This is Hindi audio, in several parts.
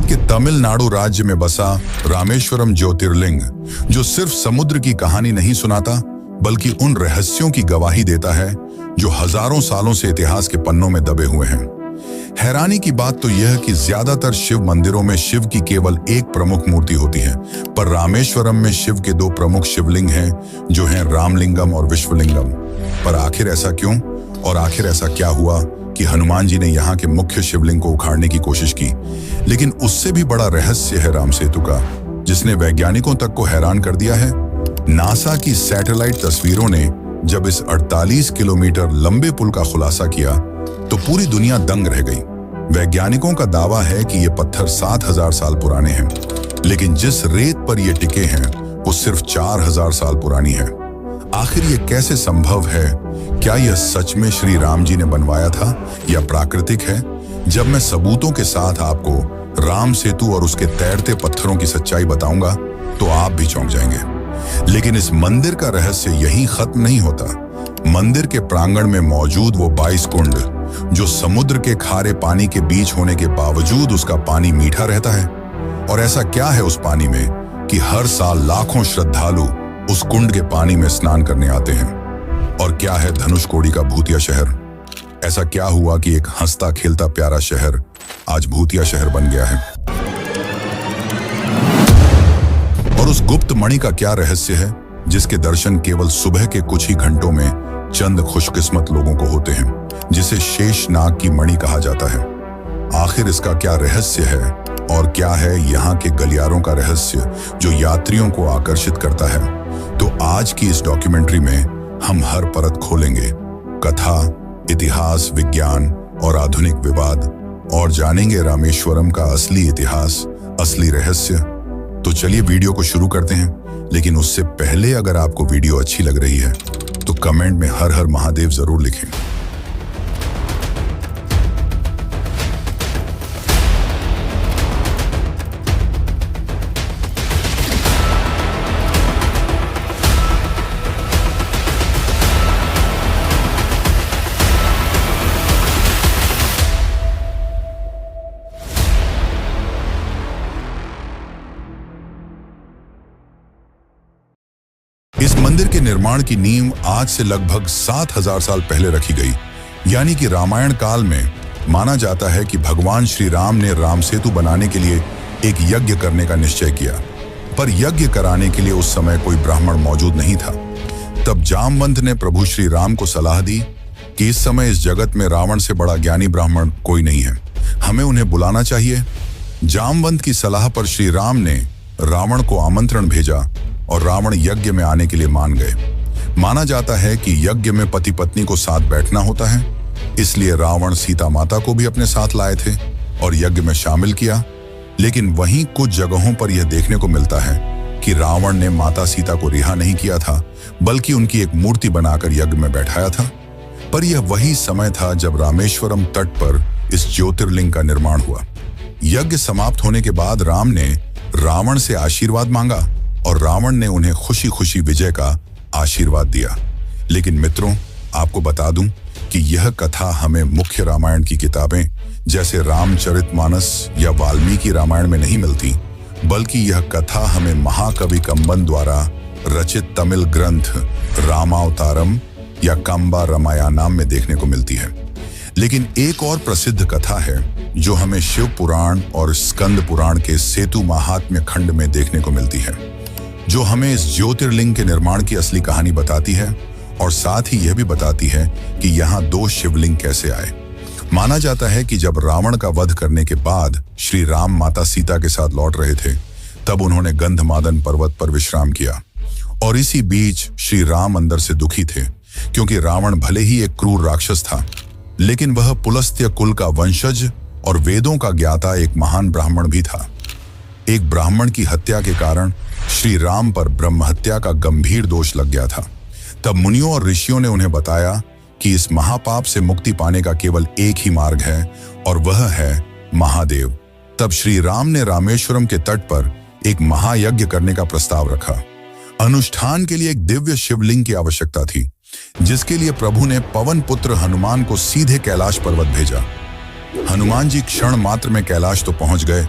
भारत के तमिलनाडु राज्य में बसा रामेश्वरम ज्योतिर्लिंग, जो सिर्फ समुद्र की कहानी नहीं सुनाता बल्कि उन रहस्यों की गवाही देता है जो हजारों सालों से इतिहास के पन्नों में दबे हुए हैं। हैरानी की बात तो यह कि ज्यादातर शिव मंदिरों में शिव की केवल एक प्रमुख मूर्ति होती है, पर रामेश्वरम में शिव के दो प्रमुख शिवलिंग हैं, जो हैं रामलिंगम और विश्वलिंगम। पर आखिर ऐसा क्यों, और आखिर ऐसा क्या हुआ कि हनुमान जी ने यहाँ के मुख्य शिवलिंग को उखाड़ने की कोशिश की। लेकिन उससे भी बड़ा रहस्य है राम सेतु का, जिसने वैज्ञानिकों तक को हैरान कर दिया है। नासा की सैटेलाइट तस्वीरों ने जब इस 48 किलोमीटर लंबे पुल का खुलासा किया तो पूरी दुनिया दंग रह गई। वैज्ञानिकों का दावा है कि ये पत्थर 7000 साल पुराने हैं, लेकिन जिस रेत पर ये टिके हैं वो सिर्फ 4000 साल पुरानी है। आखिर ये कैसे संभव है? क्या यह सच में श्री राम जी ने बनवाया था या प्राकृतिक है? जब मैं सबूतों के साथ आपको राम सेतु और उसके तैरते पत्थरों की सच्चाई बताऊंगा तो आप भी चौंक जाएंगे। लेकिन इस मंदिर का रहस्य यहीं खत्म नहीं होता। मंदिर के प्रांगण में मौजूद वो 22 कुंड, जो समुद्र के खारे पानी के बीच होने के बावजूद उसका पानी मीठा रहता है। और ऐसा क्या है उस पानी में कि हर साल लाखों श्रद्धालु उस कुंड के पानी में स्नान करने आते हैं? और क्या है धनुषकोडी का भूतिया शहर? ऐसा क्या हुआ कि एक हंसता खेलता प्यारा शहर आज भूतिया शहर बन गया है? और उस गुप्त मणि का क्या रहस्य है, जिसके दर्शन केवल सुबह के कुछ ही घंटों में चंद खुशकिस्मत लोगों को होते हैं, जिसे शेषनाग की मणि कहा जाता है? आखिर इसका क्या रहस्य है? और क्या है यहाँ के गलियारों का रहस्य जो यात्रियों को आकर्षित करता है? तो आज की इस डॉक्यूमेंट्री में हम हर परत खोलेंगे, कथा, इतिहास, विज्ञान और आधुनिक विवाद, और जानेंगे रामेश्वरम का असली इतिहास, असली रहस्य। तो चलिए वीडियो को शुरू करते हैं। लेकिन उससे पहले अगर आपको वीडियो अच्छी लग रही है तो कमेंट में हर हर महादेव जरूर लिखें। इस मंदिर के निर्माण की नींव आज से लगभग 7000 साल पहले रखी गई, यानी कि रामायण काल में। माना जाता है कि भगवान श्री राम ने राम सेतु बनाने के लिए एक यज्ञ करने का निश्चय किया, पर यज्ञ कराने के लिए उस समय कोई ब्राह्मण मौजूद नहीं था। तब जामवंत ने प्रभु श्री राम को सलाह दी कि इस समय इस जगत में रावण से बड़ा ज्ञानी ब्राह्मण कोई नहीं है, हमें उन्हें बुलाना चाहिए। जामवंत की सलाह पर श्री राम ने रावण को आमंत्रण भेजा और रावण यज्ञ में आने के लिए मान गए। माना जाता है कि यज्ञ में पति पत्नी को साथ बैठना होता है, इसलिए रावण सीता माता को भी अपने साथ लाए थे और यज्ञ में शामिल किया। लेकिन वहीं कुछ जगहों पर यह देखने को मिलता है कि रावण ने माता सीता को रिहा नहीं किया था, बल्कि उनकी एक मूर्ति बनाकर यज्ञ में बैठाया था। पर यह वही समय था जब रामेश्वरम तट पर इस ज्योतिर्लिंग का निर्माण हुआ। यज्ञ समाप्त होने के बाद राम ने रावण से आशीर्वाद मांगा और रावण ने उन्हें खुशी खुशी विजय का आशीर्वाद दिया। लेकिन मित्रों, आपको बता दूं कि यह कथा हमें मुख्य रामायण की किताबें जैसे रामचरितमानस या वाल्मीकि रामायण में नहीं मिलती, बल्कि यह कथा हमें महाकवि कंबन द्वारा रचित तमिल ग्रंथ रामावतारम या कंबा रामायणम में देखने को मिलती है। लेकिन एक और प्रसिद्ध कथा है जो हमें शिव पुराण और स्कंद पुराण के सेतु महात्म्य खंड में देखने को मिलती है, जो हमें इस ज्योतिर्लिंग के निर्माण की असली कहानी बताती है और साथ ही यह भी बताती है कि यहाँ दो शिवलिंग कैसे आए। माना जाता है कि जब रावण का वध करने के बाद श्री राम माता सीता के साथ लौट रहे थे, तब उन्होंने गंधमादन पर्वत पर विश्राम किया। और इसी बीच श्री राम अंदर से दुखी थे, क्योंकि रावण भले ही एक क्रूर राक्षस था, लेकिन वह पुलस्त्य कुल का वंशज और वेदों का ज्ञाता एक महान ब्राह्मण भी था। एक ब्राह्मण की हत्या के कारण श्री राम पर ब्रह्महत्या का गंभीर दोष लग गया था। तब मुनियों और ऋषियों ने उन्हें बताया कि इस महापाप से मुक्ति पाने का केवल एक ही मार्ग है, और वह है महादेव। तब श्री राम ने रामेश्वरम के तट पर एक महायज्ञ करने का प्रस्ताव रखा। अनुष्ठान के लिए एक दिव्य शिवलिंग की आवश्यकता थी, जिसके लिए प्रभु ने पवन पुत्र हनुमान को सीधे कैलाश पर्वत भेजा। हनुमान जी क्षण मात्र में कैलाश तो पहुंच गए,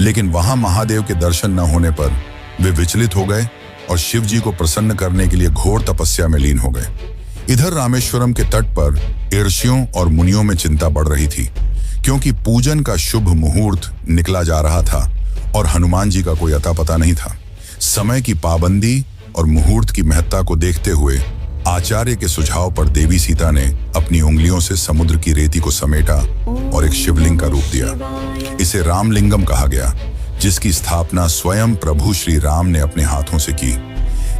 लेकिन वहां महादेव के दर्शन न होने पर वे विचलित हो गए और शिव जी को प्रसन्न करने के लिए घोर तपस्या में लीन हो गए। इधर रामेश्वरम के तट पर ऋषियों और मुनियों में चिंता बढ़ रही थी, क्योंकि पूजन का शुभ मुहूर्त निकला जा रहा था और हनुमान जी का कोई अता पता नहीं था। समय की पाबंदी और मुहूर्त की महत्ता को देखते हुए आचार्य के सुझाव पर देवी सीता ने अपनी उंगलियों से समुद्र की रेती को समेटा और एक शिवलिंग का रूप दिया। इसे रामलिंगम कहा गया, जिसकी स्थापना स्वयं प्रभु श्री राम ने अपने हाथों से की।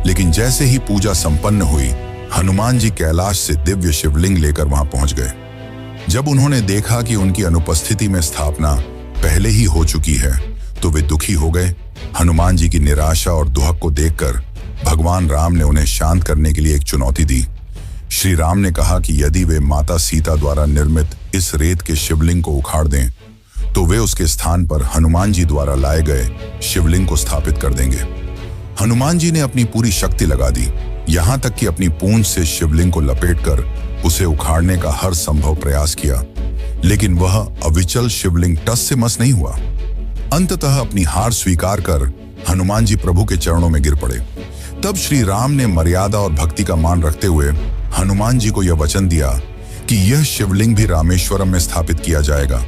लेकिन जैसे ही पूजा संपन्न हुई, हनुमान जी कैलाश से दिव्य शिवलिंग लेकर वहां पहुंच गए। जब उन्होंने देखा कि उनकी अनुपस्थिति में स्थापना पहले ही हो चुकी है, तो वे दुखी हो गए। हनुमान जी की निराशा और दुहक को देखकर भगवान राम ने उन्हें शांत करने के लिए एक चुनौती दी। श्री राम ने कहा कि यदि वे माता सीता द्वारा निर्मित इस रेत के शिवलिंग को उखाड़ दें, तो वे उसके स्थान पर हनुमान जी द्वारा लाए गए शिवलिंग को स्थापित कर देंगे। हनुमान जी ने अपनी पूरी शक्ति लगा दी, यहां तक कि अपनी पूंछ से शिवलिंग को लपेटकर उसे उखाड़ने का हर संभव प्रयास किया, लेकिन वह अविचल शिवलिंग टस से मस नहीं हुआ। अंततः अपनी हार स्वीकार कर हनुमान जी प्रभु के चरणों में गिर पड़े। तब श्री राम ने मर्यादा और भक्ति का मान रखते हुए हनुमान जी को यह वचन दिया कि यह शिवलिंग भी रामेश्वरम में स्थापित किया जाएगा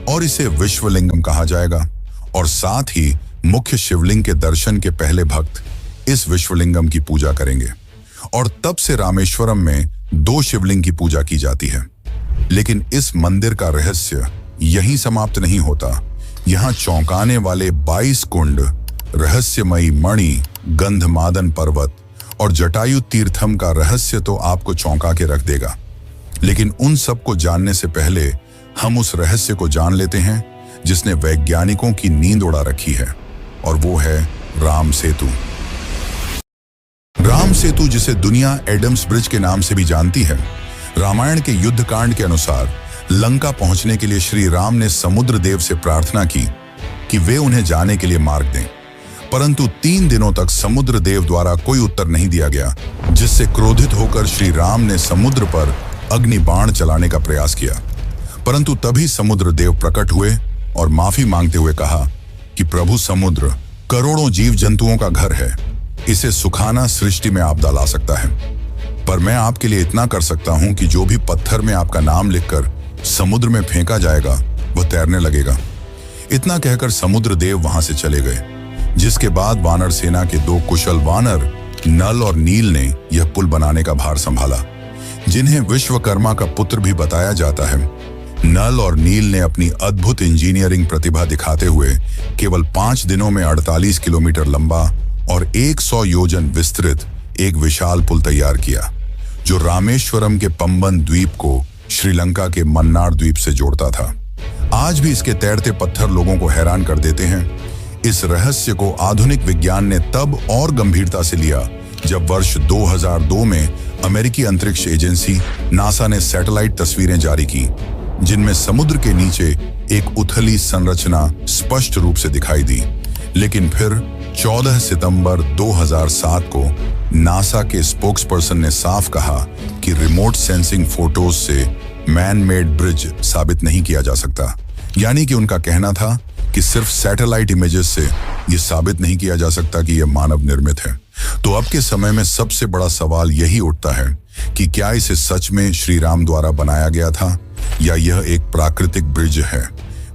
और इसे विश्वलिंगम कहा जाएगा, और साथ ही मुख्य शिवलिंग के दर्शन के पहले भक्त इस विश्वलिंगम की पूजा करेंगे। और तब से रामेश्वरम में 2 शिवलिंग की पूजा की जाती है। लेकिन इस मंदिर का रहस्य यहीं समाप्त नहीं होता। यहाँ चौंकाने वाले 22 कुंड, रहस्यमयी मणि, गंधमादन पर्वत और जटायु तीर्थम का रहस्य तो आपको चौंका के रख देगा। लेकिन उन सब को जानने से पहले हम उस रहस्य को जान लेते हैं जिसने वैज्ञानिकों की नींद उड़ा रखी है, और वो है राम सेतु। राम सेतु, जिसे दुनिया एडम्स ब्रिज के नाम से भी जानती है, रामायण के युद्ध कांड के अनुसार लंका पहुंचने के लिए श्री राम ने समुद्र देव से प्रार्थना की कि वे उन्हें जाने के लिए मार्ग दें। परंतु 3 दिनों तक समुद्र देव द्वारा कोई उत्तर नहीं दिया गया, जिससे क्रोधित होकर श्री राम ने समुद्र पर अग्नि बाण चलाने का प्रयास किया। परंतु तभी समुद्र देव प्रकट हुए और माफी मांगते हुए कहा कि प्रभु समुद्र करोड़ों जीव जंतुओं का घर है, इसे सुखाना सृष्टि में आपदा ला सकता है, पर मैं आपके लिए इतना कर सकता हूं कि जो भी पत्थर में आपका नाम लिखकर समुद्र में फेंका जाएगा वह तैरने लगेगा। इतना कहकर समुद्र देव वहां से चले गए, जिसके बाद वानर सेना के 2 कुशल वानर नल और नील ने यह पुल बनाने का भार संभाला, जिन्हें विश्वकर्मा का पुत्र भी बताया जाता है। नल और नील ने अपनी अद्भुत इंजीनियरिंग प्रतिभा दिखाते हुए केवल 5 दिनों में 48 किलोमीटर लंबा और 100 योजन विस्तृत एक विशाल पुल तैयार किया, जो रामेश्वरम के पंबन द्वीप को श्रीलंका के मन्नार द्वीप से जोड़ता था। आज भी इसके तैरते पत्थर लोगों को हैरान कर देते हैं। इस रहस्य को आधुनिक विज्ञान ने तब और गंभीरता से लिया जब वर्ष 2002 में अमेरिकी अंतरिक्ष एजेंसी नासा ने सैटेलाइट तस्वीरें जारी की, जिनमें समुद्र के नीचे एक उथली संरचना स्पष्ट रूप से दिखाई दी। लेकिन फिर 14 सितंबर 2007 को नासा के स्पोक्सपर्सन ने साफ कहा कि रिमोट सेंसिंग फोटोज से मैन मेड ब्रिज साबित नहीं किया जा सकता। यानी कि उनका कहना था कि सिर्फ सैटेलाइट इमेजेस से यह साबित नहीं किया जा सकता कि यह मानव निर्मित है। तो अब के समय में सबसे बड़ा सवाल यही उठता है कि क्या इसे सच में श्री राम द्वारा बनाया गया था या यह एक प्राकृतिक ब्रिज है।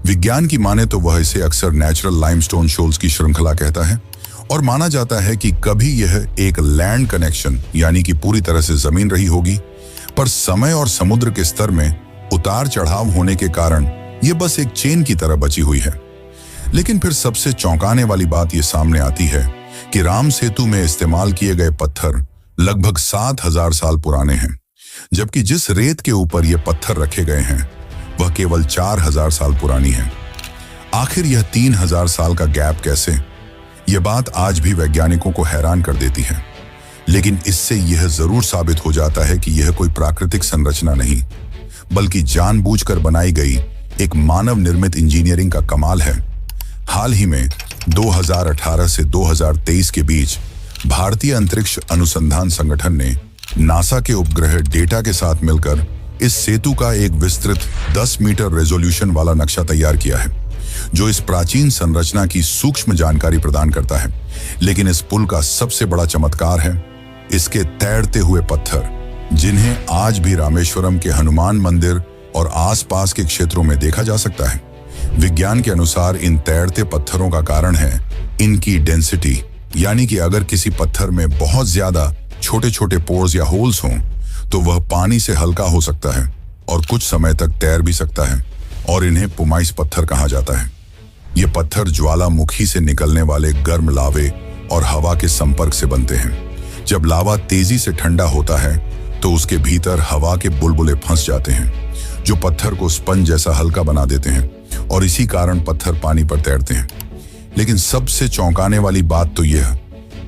विज्ञान की माने तो वह इसे अक्सर नेचुरल लाइमस्टोन शोल्स की श्रृंखला कहता है, और माना जाता है कि कभी यह एक लैंड कनेक्शन यानी कि पूरी तरह से जमीन रही होगी, पर समय और समुद्र के स्तर में उतार चढ़ाव होने के कारण यह बस एक चेन की तरह बची हुई है। लेकिन फिर सबसे चौंकाने वाली बात यह सामने आती है कि राम सेतु में इस्तेमाल किए गए पत्थर लगभग 7000 साल पुराने हैं, जबकि जिस रेत के ऊपर ये पत्थर रखे गए हैं वह केवल 4000 साल पुरानी है। आखिर यह 3000 साल का गैप कैसे? यह बात आज भी वैज्ञानिकों को हैरान कर देती है। लेकिन इससे यह जरूर साबित हो जाता है कि यह कोई प्राकृतिक संरचना नहीं, बल्कि जानबूझकर बनाई गई एक मानव निर्मित इंजीनियरिंग का कमाल है। हाल ही में 2018 से 2023 के बीच भारतीय अंतरिक्ष अनुसंधान संगठन ने नासा के उपग्रह डेटा के साथ मिलकर इस सेतु का एक विस्तृत 10 मीटर रेजोल्यूशन वाला नक्शा तैयार किया है, जो इस प्राचीन संरचना की सूक्ष्म जानकारी प्रदान करता है। लेकिन इस पुल का सबसे बड़ा चमत्कार है इसके तैरते हुए पत्थर, जिन्हें आज भी रामेश्वरम के हनुमान मंदिर और आसपास के क्षेत्रों में देखा जा सकता है। विज्ञान के अनुसार इन तैरते पत्थरों का कारण है इनकी डेंसिटी, यानी कि अगर किसी पत्थर में बहुत ज्यादा छोटे छोटे पोर्स या होल्स हों तो वह पानी से हल्का हो सकता है और कुछ समय तक तैर भी सकता है, और इन्हें पुमाइस पत्थर कहा जाता है। ये पत्थर ज्वालामुखी से निकलने वाले गर्म लावे और हवा के संपर्क से बनते हैं। जब लावा तेजी से ठंडा होता है तो उसके भीतर हवा के बुलबुले फंस जाते हैं, जो पत्थर को स्पंज जैसा हल्का बना देते हैं, और इसी कारण पत्थर पानी पर तैरते हैं। लेकिन सबसे चौंकाने वाली बात तो यह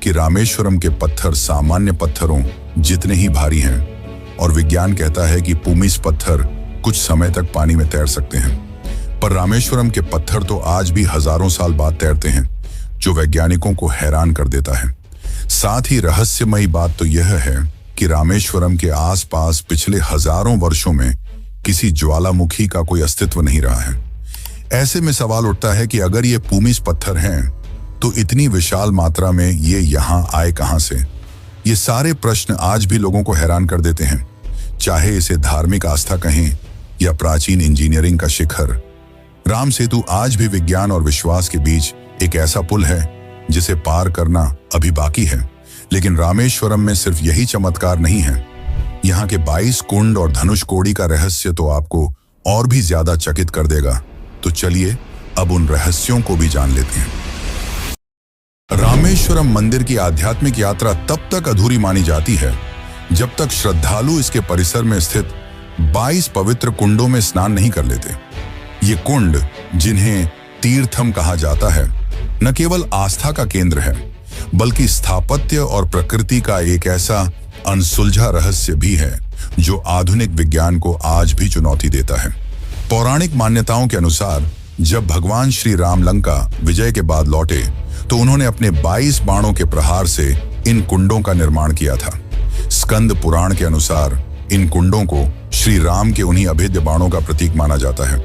कि रामेश्वरम के पत्थर सामान्य पत्थरों जितने ही भारी हैं, और विज्ञान कहता है कि पुमिस पत्थर कुछ समय तक पानी में तैर सकते हैं। पर रामेश्वरम के पत्थर तो आज भी हजारों साल बाद तैरते हैं, जो वैज्ञानिकों को हैरान कर देता है। साथ ही रहस्यमयी बात तो यह है कि रामेश्वरम के आसपास पिछले हजारों वर्षों में किसी ज्वालामुखी का कोई अस्तित्व नहीं रहा है। ऐसे में सवाल उठता है कि अगर ये पुमिस पत्थर हैं तो इतनी विशाल मात्रा में ये यहाँ आए कहां से? ये सारे प्रश्न आज भी लोगों को हैरान कर देते हैं, चाहे इसे धार्मिक आस्था कहें या प्राचीन इंजीनियरिंग का शिखर। राम सेतु आज भी विज्ञान और विश्वास के बीच एक ऐसा पुल है जिसे पार करना अभी बाकी है। लेकिन रामेश्वरम में सिर्फ यही चमत्कार नहीं है, यहाँ के 22 कुंड और धनुषकोडी का रहस्य तो आपको और भी ज्यादा चकित कर देगा। तो चलिए अब उन रहस्यों को भी जान लेते हैं। रामेश्वरम मंदिर की आध्यात्मिक यात्रा तब तक अधूरी मानी जाती है जब तक श्रद्धालु इसके परिसर में स्थित 22 पवित्र कुंडों में स्नान नहीं कर लेते। ये कुंड, जिन्हें तीर्थम कहा जाता है, न केवल आस्था का केंद्र है बल्कि स्थापत्य और प्रकृति का एक ऐसा अनसुलझा रहस्य भी है जो आधुनिक विज्ञान को आज भी चुनौती देता है। पौराणिक मान्यताओं के अनुसार जब भगवान श्री राम लंका विजय के बाद लौटे तो उन्होंने अपने 22 बाणों के प्रहार से इन कुंडों का निर्माण किया था। स्कंद पुराण के अनुसार इन कुंडों को श्री राम के उन्हीं अभेद्य बाणों का प्रतीक माना जाता है,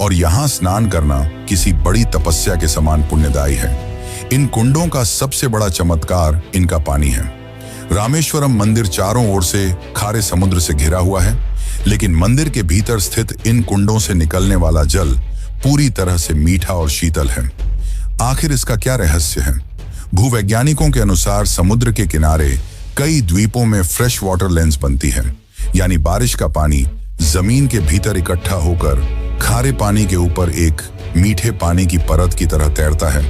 और यहाँ स्नान करना किसी बड़ी तपस्या के समान पुण्यदायी है। इन कुंडों का सबसे बड़ा चमत्कार इनका पानी है। रामेश्वरम मंदिर चारों ओर से खारे समुद्र से घिरा हुआ है, लेकिन मंदिर के भीतर स्थित इन कुंडों से निकलने वाला जल पूरी तरह से मीठा और शीतल है। आखिर इसका क्या रहस्य है? भूवैज्ञानिकों के अनुसार समुद्र के किनारे कई द्वीपों में फ्रेश वाटर लेंस बनती है, यानी बारिश का पानी जमीन के भीतर इकट्ठा होकर खारे पानी के ऊपर एक मीठे पानी की परत की तरह तैरता है।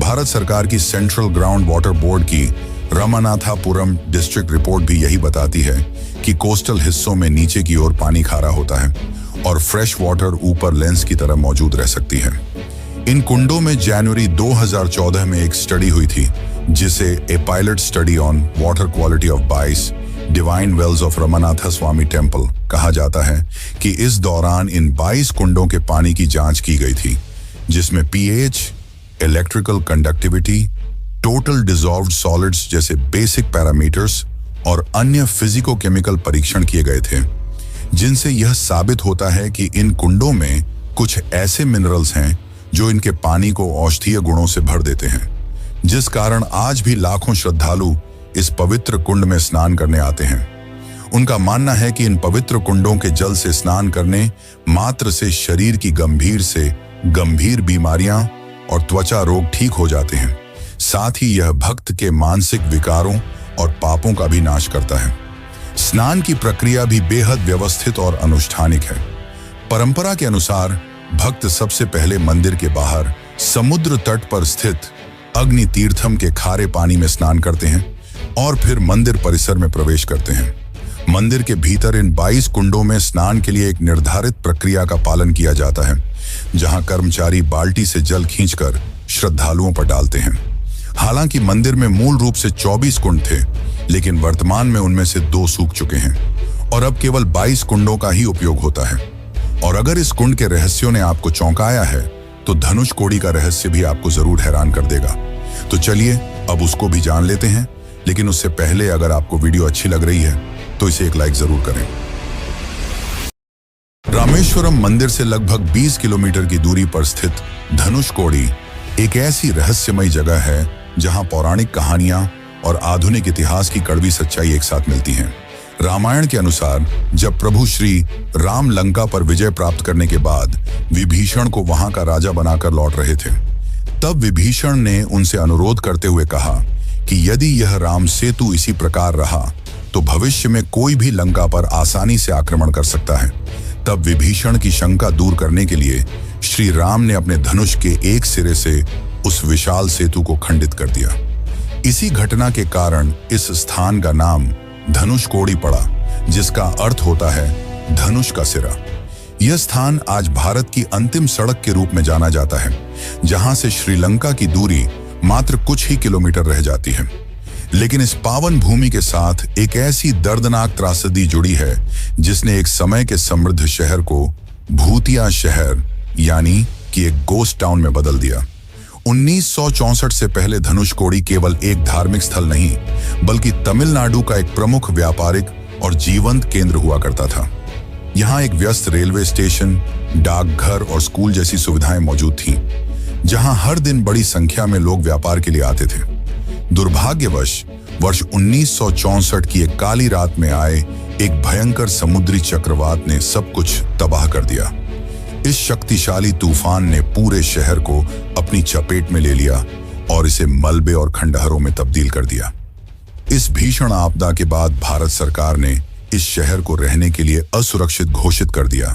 भारत सरकार की सेंट्रल ग्राउंड वाटर बोर्ड की रामनाथापुरम डिस्ट्रिक्ट रिपोर्ट भी यही बताती है कि कोस्टल हिस्सों में नीचे की ओर पानी खारा होता है और फ्रेश वाटर ऊपर लेंस की तरह मौजूद रह सकती है। इन कुंडों में जनवरी 2014 में एक स्टडी हुई थी जिसे a pilot study on water quality of 22 divine wells of Ramnath Swami temple कहा जाता है कि इस दौरान इन 22 कुंडों के पानी की जांच की गई थी, जिसमें pH, electrical conductivity, total dissolved solids जैसे बेसिक पैरामीटर्स और अन्य फिजिको-केमिकल परीक्षण किए गए थे, जिनसे यह साबित होता है कि इन कुंडों में कुछ ऐसे मिनरल्स हैं जो इनके पानी को औषधीय गुणों से भर देते हैं, जिस कारण आज भी लाखों श्रद्धालु इस पवित्र कुंड में स्नान करने आते हैं। उनका मानना है कि इन पवित्र कुंडों के जल से स्नान करने मात्र से शरीर की गंभीर से गंभीर बीमारियां और त्वचा रोग ठीक हो जाते हैं। साथ ही यह भक्त के मानसिक विकारों और पापों का भी नाश करता है। स्नान की प्रक्रिया भी बेहद व्यवस्थित और अनुष्ठानिक है। परंपरा के अनुसार भक्त सबसे पहले मंदिर के बाहर समुद्र तट पर स्थित अग्नि तीर्थम के खारे पानी में स्नान करते हैं और फिर मंदिर परिसर में प्रवेश करते हैं। मंदिर के भीतर इन 22 कुंडों में स्नान के लिए एक निर्धारित प्रक्रिया का पालन किया जाता है, जहां कर्मचारी बाल्टी से जल खींचकर श्रद्धालुओं पर डालते हैं। हालांकि मंदिर में मूल रूप से 24 कुंड थे, लेकिन वर्तमान में उनमें से 2 सूख चुके हैं और अब केवल 22 कुंडों का ही उपयोग होता है। और अगर इस कुंड के रहस्यों ने आपको चौंकाया है तो धनुषकोडी का रहस्य भी आपको जरूर हैरान कर देगा। तो चलिए अब उसको भी जान लेते हैं, लेकिन उससे पहले अगर आपको वीडियो अच्छी लग रही है तो इसे एक लाइक जरूर करें। रामेश्वरम मंदिर से लगभग 20 किलोमीटर की दूरी पर स्थित धनुषकोडी एक ऐसी रहस्यमयी जगह है जहां पौराणिक कहानियां और आधुनिक इतिहास की कड़वी सच्चाई एक साथ मिलती हैं। रामायण के अनुसार जब प्रभु श्री राम लंका पर विजय प्राप्त करने के बाद विभीषण को वहां का राजा बनाकर लौट रहे थे, तब विभीषण ने उनसे अनुरोध करते हुए कहा कि यदि यह राम सेतु इसी प्रकार रहा तो भविष्य में कोई भी लंका पर आसानी से आक्रमण कर सकता है। तब विभीषण की शंका दूर करने के लिए श्री राम ने अपने धनुष के एक सिरे से उस विशाल सेतु को खंडित कर दिया। इसी घटना के कारण इस स्थान का नाम धनुषकोडी पड़ा, जिसका अर्थ होता है धनुष का सिरा। यह स्थान आज भारत की अंतिम सड़क के रूप में जाना जाता है, जहां से श्रीलंका की दूरी मात्र कुछ ही किलोमीटर रह जाती है। लेकिन इस पावन भूमि के साथ एक ऐसी दर्दनाक त्रासदी जुड़ी है जिसने एक समय के समृद्ध शहर को भूतिया शहर यानी कि एक गोस्ट टाउन में बदल दिया। 1964 से पहले धनुषकोडी केवल एक धार्मिक स्थल नहीं बल्कि तमिलनाडु का एक प्रमुख व्यापारिक और जीवंत केंद्र हुआ करता था। यहाँ एक व्यस्त रेलवे स्टेशन, डाकघर और स्कूल जैसी सुविधाएं मौजूद थीं, जहां हर दिन बड़ी संख्या में लोग व्यापार के लिए आते थे। दुर्भाग्यवश वर्ष 1964 की एक काली रात में आए एक भयंकर समुद्री चक्रवात ने सब कुछ तबाह कर दिया। इस शक्तिशाली तूफान ने पूरे शहर को अपनी चपेट में ले लिया और इसे मलबे और खंडहरों में तब्दील कर दिया। इस भीषण आपदा के बाद भारत सरकार ने इस शहर को रहने के लिए असुरक्षित घोषित कर दिया,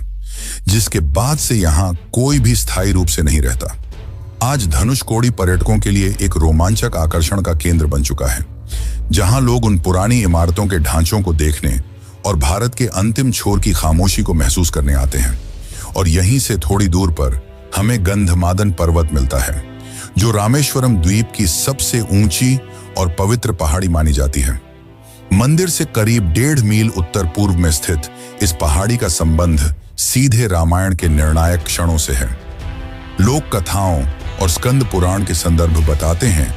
जिसके बाद से यहाँ कोई भी स्थायी रूप से नहीं रहता। आज धनुषकोडी पर्यटकों के लिए एक रोमांचक आकर्षण का केंद्र बन चुका है, जहां लोग उन पुरानी इमारतों के ढांचों को देखने और भारत के अंतिम छोर की खामोशी को महसूस करने आते हैं। और यहीं से थोड़ी दूर पर हमें गंधमादन पर्वत मिलता है, जो रामेश्वरम द्वीप की सबसे ऊंची और पवित्र पहाड़ी मानी जाती है। मंदिर से करीब 1.5 मील उत्तर पूर्व में स्थित इस पहाड़ी का संबंध सीधे रामायण के निर्णायक क्षणों से है। लोक कथाओं और स्कंद पुराण के संदर्भ बताते हैं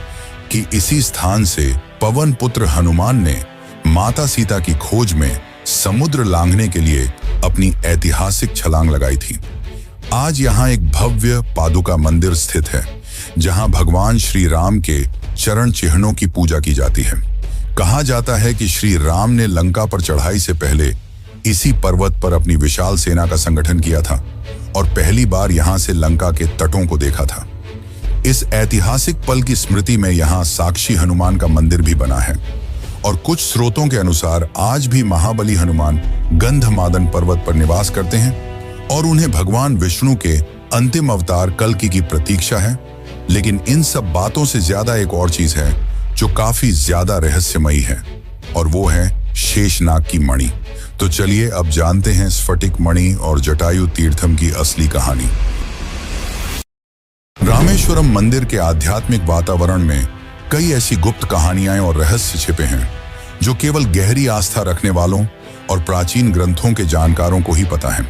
कि इसी स्थान से पवन पुत्र हनुमान ने माता सीता की खोज में समुद्र लांघने के लिए अपनी ऐतिहासिक छलांग लगाई थी। आज यहाँ एक भव्य पादुका मंदिर स्थित है, जहाँ भगवान श्री राम के चरण चिन्हों की पूजा की जाती है। कहा जाता है कि श्री राम ने लंका पर चढ़ाई से पहले इसी पर्वत पर अपनी विशाल सेना का संगठन किया था और पहली बार यहाँ से लंका के तटों को देखा था। इस ऐतिहासिक पल की स्मृति में यहाँ साक्षी हनुमान का मंदिर भी बना है और कुछ स्रोतों के अनुसार आज भी महाबली हनुमान गंधमादन पर्वत पर निवास करते हैं और उन्हें भगवान विष्णु के अंतिम अवतार कल्कि की प्रतीक्षा है। लेकिन इन सब बातों से ज्यादा एक और चीज है जो काफी ज्यादा रहस्यमयी है, और वो है शेषनाग की मणि। तो चलिए अब जानते हैं स्फटिक मणि और जटायु तीर्थम की असली कहानी। रामेश्वरम मंदिर के आध्यात्मिक वातावरण में कई ऐसी गुप्त कहानियां और रहस्य छिपे हैं जो केवल गहरी आस्था रखने वालों और प्राचीन ग्रंथों के जानकारों को ही पता है।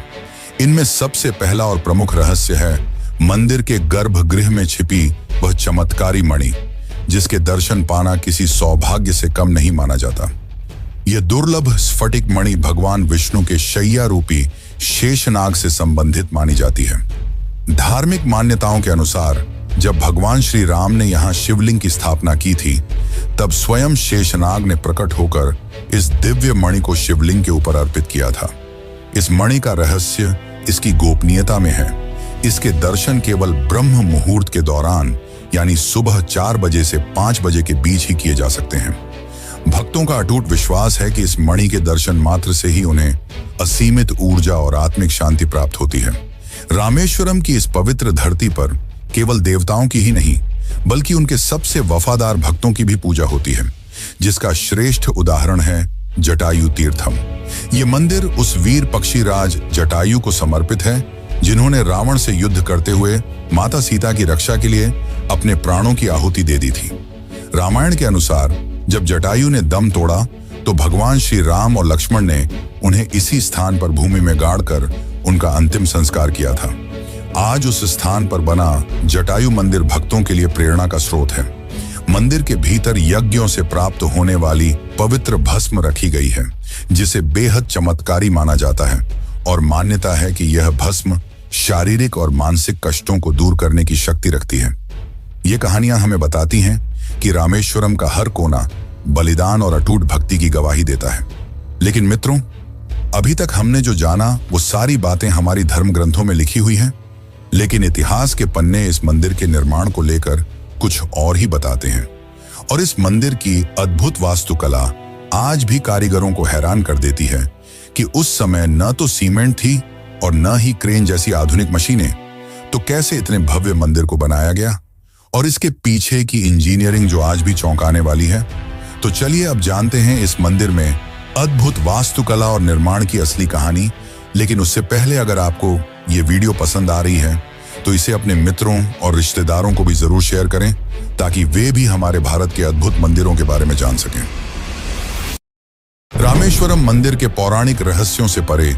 इनमें सबसे पहला और प्रमुख रहस्य है मंदिर के गर्भगृह में छिपी वह चमत्कारी मणि, जिसके दर्शन पाना किसी सौभाग्य से कम नहीं माना जाता। यह दुर्लभ स्फटिक मणि भगवान विष्णु के शैया रूपी शेषनाग से संबंधित मानी जाती है। धार्मिक मान्यताओं के अनुसार जब भगवान श्री राम ने यहाँ शिवलिंग की स्थापना की थी, तब स्वयं शेषनाग ने प्रकट होकर इस दिव्य मणि को शिवलिंग के ऊपर अर्पित किया था। इस मणि का रहस्य इसकी गोपनीयता में है। इसके दर्शन केवल ब्रह्म मुहूर्त के दौरान यानी सुबह 4 बजे से 5 बजे के बीच ही किए जा सकते हैं। भक्तों का अटूट विश्वास है कि इस मणि के दर्शन मात्र से ही उन्हें असीमित ऊर्जा और आत्मिक शांति प्राप्त होती है। रामेश्वरम की इस पवित्र धरती पर केवल देवताओं की ही नहीं बल्कि उनके सबसे वफादार भक्तों की भी पूजा होती है, जिसका श्रेष्ठ उदाहरण है जटायु तीर्थम। ये मंदिर उस वीर पक्षीराज जटायु को समर्पित है जिन्होंने रावण से युद्ध करते हुए माता सीता की रक्षा के लिए अपने प्राणों की आहुति दे दी थी। रामायण के अनुसार जब जटायु ने दम तोड़ा तो भगवान श्री राम और लक्ष्मण ने उन्हें इसी स्थान पर भूमि में गाड़कर उनका अंतिम संस्कार किया था। आज उस स्थान पर बना जटायु मंदिर भक्तों के लिए प्रेरणा का स्रोत है। मंदिर के भीतर यज्ञों से प्राप्त होने वाली पवित्र भस्म रखी गई है, जिसे बेहद चमत्कारी माना जाता है और मान्यता है कि यह भस्म शारीरिक और मानसिक कष्टों को दूर करने की शक्ति रखती है। ये कहानियां हमें बताती हैं कि रामेश्वरम का हर कोना बलिदान और अटूट भक्ति की गवाही देता है। लेकिन मित्रों, अभी तक हमने जो जाना वो सारी बातें हमारी धर्म ग्रंथों में लिखी हुई हैं, लेकिन इतिहास के पन्ने इस मंदिर के निर्माण को लेकर कुछ और ही बताते हैं। और इस मंदिर की अद्भुत वास्तुकला आज भी कारीगरों को हैरान कर देती है कि उस समय न तो सीमेंट थी और न ही क्रेन जैसी आधुनिक मशीनें, तो कैसे इतने भव्य मंदिर को बनाया गया, और इसके पीछे की इंजीनियरिंग जो आज भी चौंकाने वाली है। तो चलिए अब जानते हैं इस मंदिर में अद्भुत वास्तुकला और निर्माण की असली कहानी। लेकिन उससे पहले अगर आपको ये वीडियो पसंद आ रही है तो इसे अपने मित्रों और रिश्तेदारों को भी जरूर शेयर करें, ताकि वे भी हमारे भारत के अद्भुत मंदिरों के बारे में जान सकें। रामेश्वरम मंदिर के पौराणिक रहस्यों से परे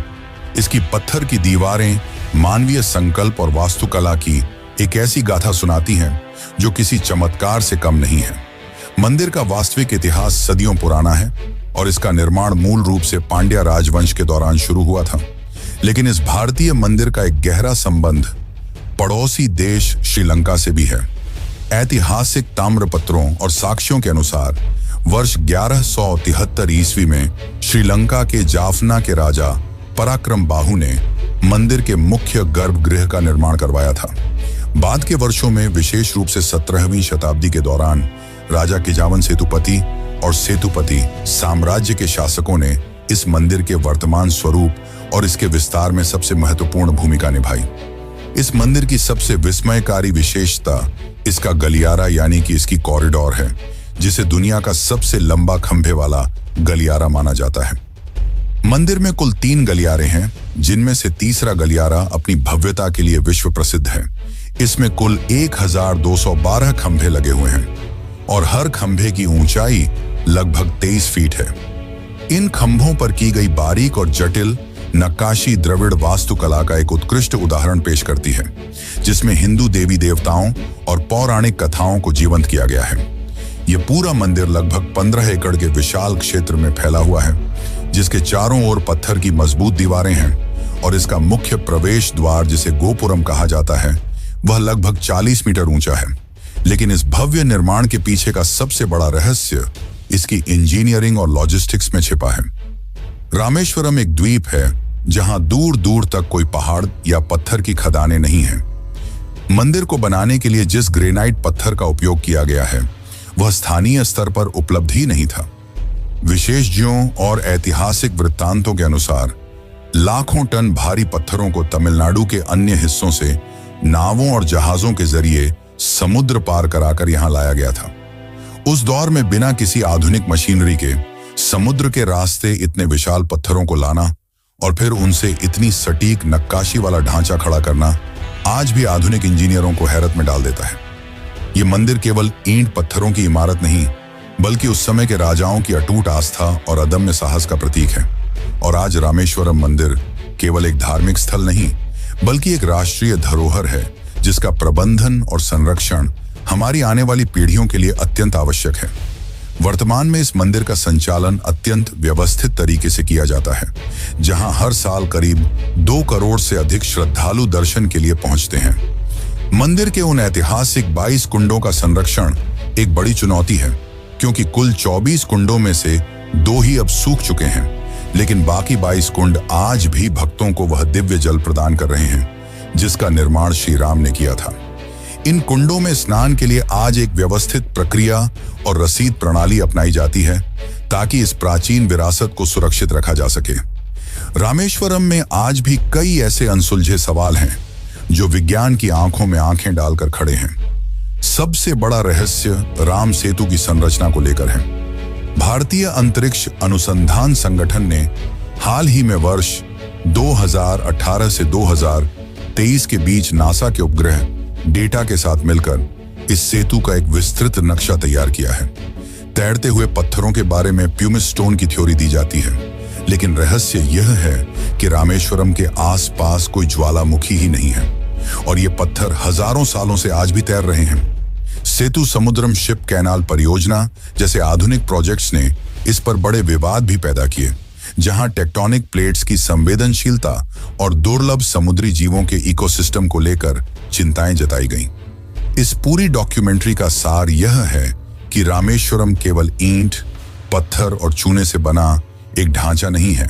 इसकी पत्थर की दीवारें मानवीय संकल्प और वास्तुकला की एक ऐसी गाथा सुनाती हैं जो किसी चमत्कार से कम नहीं है। मंदिर का वास्तविक इतिहास सदियों पुराना है और इसका निर्माण मूल रूप से पांड्या राजवंश के दौरान शुरू हुआ था। लेकिन इस भारतीय मंदिर का एक गहरा संबंध पड़ोसी देश श्रीलंका से भी है। ऐतिहासिक ताम्रपत्रों और साक्ष्यों के अनुसार वर्ष 1173 ईस्वी में श्रीलंका के जाफना के राजा पराक्रम बाहु ने मंदिर के मुख्य गर्भगृह का निर्माण करवाया था। बाद के वर्षों में विशेष रूप से 17वीं शताब्दी के दौरान राजा किजावन सेतुपति और सेतुपति साम्राज्य के शासकों ने इस मंदिर के वर्तमान स्वरूप और इसके विस्तार में सबसे महत्वपूर्ण भूमिका निभाई। इस मंदिर की सबसे विस्मयकारी विशेषता इसका गलियारा यानी कि इसकी कॉरिडोर है, जिसे दुनिया का सबसे लंबा खंभे वाला गलियारा माना जाता है। मंदिर में कुल 3 गलियारे हैं, जिनमें से तीसरा गलियारा अपनी भव्यता के लिए विश्व प्रसिद्ध है। इसमें कुल 1212 खंभे लगे हुए हैं और हर खंभे की ऊंचाई लगभग 23 फीट है। इन खंभों पर की गई बारीक और जटिल नक्काशी द्रविड़ वास्तुकला का एक उत्कृष्ट उदाहरण पेश करती है, जिसमें हिंदू देवी देवताओं और पौराणिक कथाओं को जीवंत किया गया है। यह पूरा मंदिर लगभग 15 एकड़ के विशाल क्षेत्र में फैला हुआ है, जिसके चारों ओर पत्थर की मजबूत दीवारें हैं और इसका मुख्य प्रवेश द्वार, जिसे गोपुरम कहा जाता है, वह लगभग 40 मीटर ऊंचा है। लेकिन इस भव्य निर्माण के पीछे का सबसे बड़ा रहस्य इसकी इंजीनियरिंग और लॉजिस्टिक्स में छिपा है। रामेश्वरम एक द्वीप है जहां दूर दूर तक कोई पहाड़ या पत्थर की खदानें नहीं हैं। मंदिर को बनाने के लिए जिस ग्रेनाइट पत्थर का उपयोग किया गया है वह स्थानीय स्तर पर उपलब्ध ही नहीं था। विशेषज्ञों और ऐतिहासिक वृत्तांतों के अनुसार लाखों टन भारी पत्थरों को तमिलनाडु के अन्य हिस्सों से नावों और जहाजों के जरिए समुद्र पार कराकर यहां लाया गया था। उस दौर में बिना किसी आधुनिक मशीनरी के समुद्र के रास्ते इतने विशाल पत्थरों को लाना और फिर उनसे इतनी सटीक नक्काशी वाला ढांचा खड़ा करना आज भी आधुनिक इंजीनियरों को हैरत में डाल देता है। ये मंदिर केवल ईंट पत्थरों की इमारत नहीं, बल्कि उस समय के राजाओं की अटूट आस्था और अदम्य साहस का प्रतीक है। और आज रामेश्वरम मंदिर केवल एक धार्मिक स्थल नहीं, बल्कि एक राष्ट्रीय धरोहर है, जिसका प्रबंधन और संरक्षण हमारी आने वाली पीढ़ियों के लिए अत्यंत आवश्यक है। वर्तमान में इस मंदिर का संचालन अत्यंत व्यवस्थित तरीके से किया जाता है, जहां हर साल करीब 2 करोड़ से अधिक श्रद्धालु दर्शन के लिए पहुंचते हैं। मंदिर के उन ऐतिहासिक 22 कुंडों का संरक्षण एक बड़ी चुनौती है, क्योंकि कुल 24 कुंडों में से 2 ही अब सूख चुके हैं, लेकिन बाकी 22 कुंड आज भी भक्तों को वह दिव्य जल प्रदान कर रहे हैं जिसका निर्माण श्री राम ने किया था। इन कुंडों में स्नान के लिए आज एक व्यवस्थित प्रक्रिया और रसीद प्रणाली अपनाई जाती है, ताकि इस प्राचीन विरासत को सुरक्षित रखा जा सके। रामेश्वरम में आज भी कई ऐसे अनसुलझे सवाल हैं जो विज्ञान की आंखों में आंखें डालकर खड़े हैं। सबसे बड़ा रहस्य राम सेतु की संरचना को लेकर है। भारतीय अंतरिक्ष अनुसंधान संगठन ने हाल ही में वर्ष 2018 से 2023 के बीच नासा के उपग्रह डेटा के साथ मिलकर इस सेतु का एक विस्तृत नक्शा तैयार किया है। तैरते हुए पत्थरों के बारे में प्यूमिस स्टोन की थ्योरी दी जाती है, लेकिन रहस्य यह है कि रामेश्वरम के आसपास कोई ज्वालामुखी ही नहीं है और ये पत्थर हजारों सालों से आज भी तैर रहे हैं। सेतु समुद्रम शिप कैनाल परियोजना जैसे आधुनिक प्रोजेक्ट्स ने इस पर बड़े विवाद भी पैदा किए, जहां टेक्टोनिक प्लेट्स की संवेदनशीलता और दुर्लभ समुद्री जीवों के इकोसिस्टम को लेकर चिंताएं जताई गईं। इस पूरी डॉक्यूमेंट्री का सार यह है कि रामेश्वरम केवल ईंट, पत्थर और चूने से बना एक ढांचा नहीं है,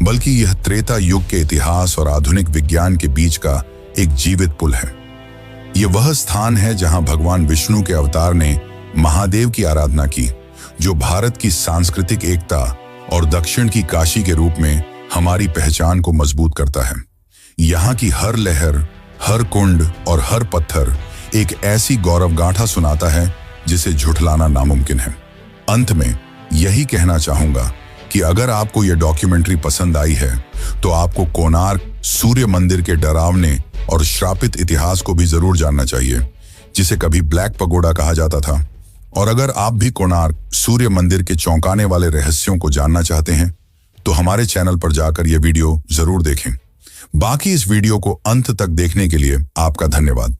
बल्कि यह त्रेता युग के इतिहास और आधुनिक विज्ञान के बीच का एक जीवित पुल है। यह वह स्थान है जहां भगवान विष्णु के अवतार ने महादेव की आराधना की, जो भारत की सांस्कृतिक एकता और दक्षिण की काशी के रूप में हमारी पहचान को मजबूत करता है। यहाँ की हर लहर, हर कुंड और हर पत्थर एक ऐसी गौरवगाथा सुनाता है जिसे झुठलाना नामुमकिन है। अंत में यही कहना चाहूंगा कि अगर आपको यह डॉक्यूमेंट्री पसंद आई है तो आपको कोणार्क सूर्य मंदिर के डरावने और श्रापित इतिहास को भी जरूर जानना चाहिए, जिसे कभी ब्लैक पगोडा कहा जाता था। और अगर आप भी कोणार्क सूर्य मंदिर के चौंकाने वाले रहस्यों को जानना चाहते हैं तो हमारे चैनल पर जाकर यह वीडियो जरूर देखें। बाकी इस वीडियो को अंत तक देखने के लिए आपका धन्यवाद।